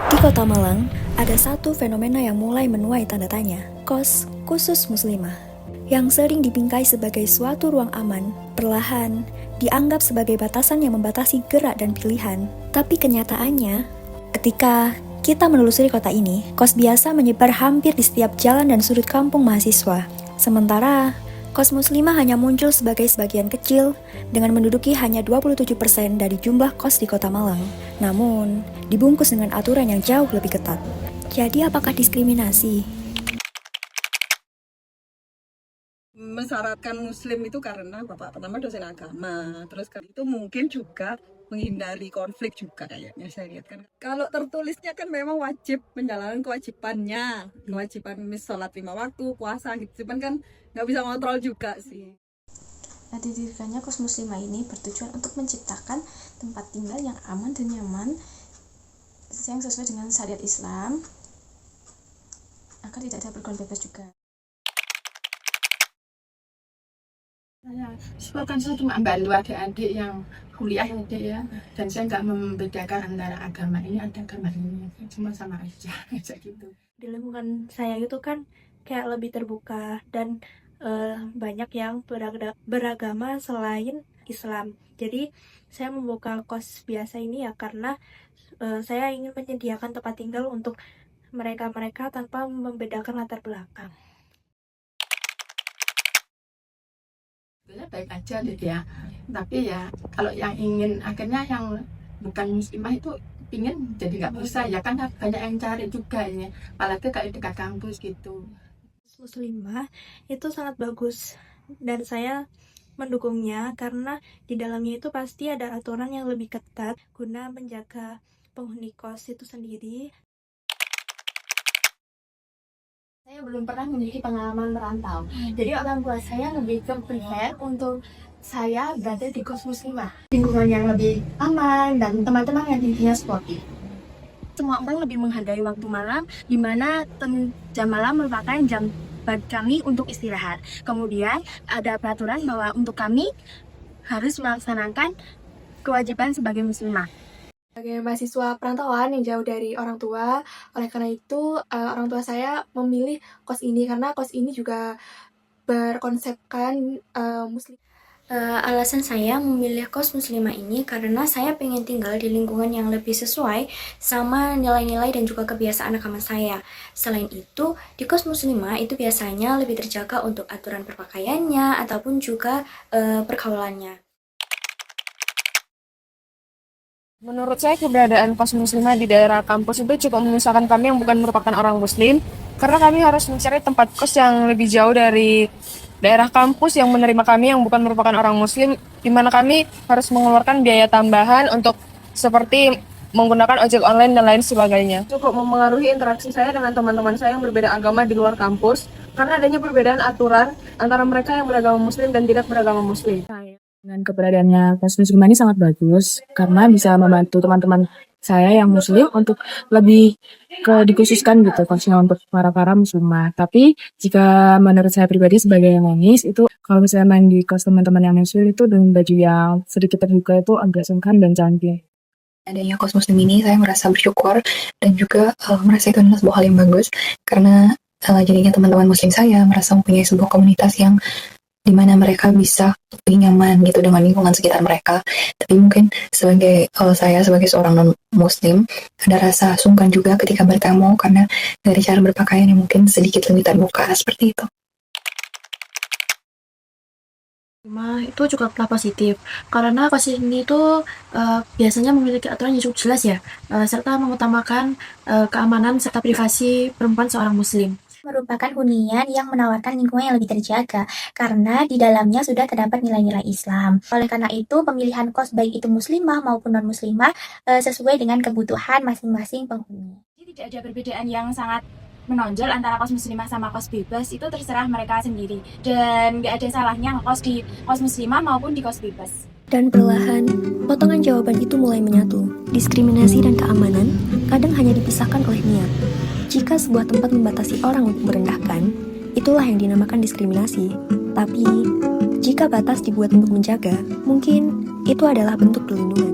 Di Kota Malang, ada satu fenomena yang mulai menuai tanda tanya, kos khusus muslimah. Yang sering dibingkai sebagai suatu ruang aman, perlahan dianggap sebagai batasan yang membatasi gerak dan pilihan. Tapi kenyataannya, ketika kita menelusuri kota ini, kos biasa menyebar hampir di setiap jalan dan sudut kampung mahasiswa. Sementara, kos muslimah hanya muncul sebagai sebagian kecil dengan menduduki hanya 27% dari jumlah kos di Kota Malang. Namun, dibungkus dengan aturan yang jauh lebih ketat. Jadi apakah diskriminasi? Mensyaratkan muslim itu karena bapak pertama dosen agama, terus itu mungkin juga menghindari konflik juga kayaknya saya lihat kan. Kalau tertulisnya kan memang wajib menjalankan kewajiban sholat 5 waktu, puasa gitu, cuman kan nggak bisa kontrol juga sih. Nah, didirikannya kos muslimah ini bertujuan untuk menciptakan tempat tinggal yang aman dan nyaman yang sesuai dengan syariat Islam agar tidak ada bergaul bebas juga. Saya cuma bantu adik-adik yang kuliah ya, dan saya nggak membedakan antara agama ini ada agama ini, cuma sama aja kayak gitu. Di lingkungan saya itu kan kayak lebih terbuka dan banyak yang beragama selain Islam. Jadi saya membuka kos biasa ini ya karena saya ingin menyediakan tempat tinggal untuk mereka-mereka tanpa membedakan latar belakang. Sebenarnya baik aja gitu ya, tapi ya kalau yang ingin akhirnya yang bukan muslimah itu ingin jadi nggak bisa ya kan, banyak yang cari juga ini, apalagi kayak dekat kampus gitu. Muslimah itu sangat bagus dan saya mendukungnya karena di dalamnya itu pasti ada aturan yang lebih ketat guna menjaga penghuni kos itu sendiri. Saya belum pernah memiliki pengalaman merantau. Jadi orang tua saya lebih ke prepare untuk saya berada di kos muslimah. Lingkungan yang lebih aman dan teman-teman yang intinya sportif. Semua orang lebih menghargai waktu malam, di mana jam malam merupakan jam bagi kami untuk istirahat. Kemudian ada peraturan bahwa untuk kami harus melaksanakan kewajiban sebagai muslimah. Sebagai mahasiswa perantauan yang jauh dari orang tua, oleh karena itu orang tua saya memilih kos ini karena kos ini juga berkonsepkan muslim. Alasan saya memilih kos muslimah ini karena saya pengen tinggal di lingkungan yang lebih sesuai sama nilai-nilai dan juga kebiasaan agama saya. Selain itu, di kos muslimah itu biasanya lebih terjaga untuk aturan berpakaiannya ataupun juga pergaulannya. Menurut saya keberadaan kos muslimah di daerah kampus itu cukup menyusahkan kami yang bukan merupakan orang muslim, karena kami harus mencari tempat kos yang lebih jauh dari daerah kampus yang menerima kami yang bukan merupakan orang muslim, di mana kami harus mengeluarkan biaya tambahan untuk seperti menggunakan ojek online dan lain sebagainya. Cukup mempengaruhi interaksi saya dengan teman-teman saya yang berbeda agama di luar kampus, karena adanya perbedaan aturan antara mereka yang beragama muslim dan tidak beragama muslim. Dengan keberadaannya kos muslimah ini sangat bagus karena bisa membantu teman-teman saya yang muslim untuk lebih dikhususkan gitu kosnya untuk para muslimah. Tapi jika menurut saya pribadi sebagai yang nangis itu kalau misalnya main di kos teman-teman yang muslim itu dengan baju yang sedikit terbuka itu agak sungkan dan canggih. Adanya kos muslim ini saya merasa bersyukur dan juga merasa itu adalah sebuah hal yang bagus karena jadinya teman-teman muslim saya merasa mempunyai sebuah komunitas yang di mana mereka bisa lebih nyaman gitu dengan lingkungan sekitar mereka. Tapi mungkin sebagai saya sebagai seorang non-muslim ada rasa sungkan juga ketika bertamu karena dari cara berpakaian yang mungkin sedikit lebih terbuka seperti itu. Itu juga telah positif karena kos ini itu biasanya memiliki aturan yang cukup jelas ya, serta mengutamakan keamanan serta privasi perempuan seorang muslim. Merupakan hunian yang menawarkan lingkungan yang lebih terjaga karena di dalamnya sudah terdapat nilai-nilai Islam. Oleh karena itu, pemilihan kos baik itu muslimah maupun non-muslimah sesuai dengan kebutuhan masing-masing penghuni. Jadi tidak ada perbedaan yang sangat menonjol antara kos muslimah sama kos bebas, itu terserah mereka sendiri. Dan nggak ada salahnya ngekos di kos muslimah maupun di kos bebas. Dan perlahan, potongan jawaban itu mulai menyatu. Diskriminasi dan keamanan kadang hanya dipisahkan oleh niat. Jika sebuah tempat membatasi orang untuk merendahkan, itulah yang dinamakan diskriminasi. Tapi, jika batas dibuat untuk menjaga, mungkin itu adalah bentuk perlindungan.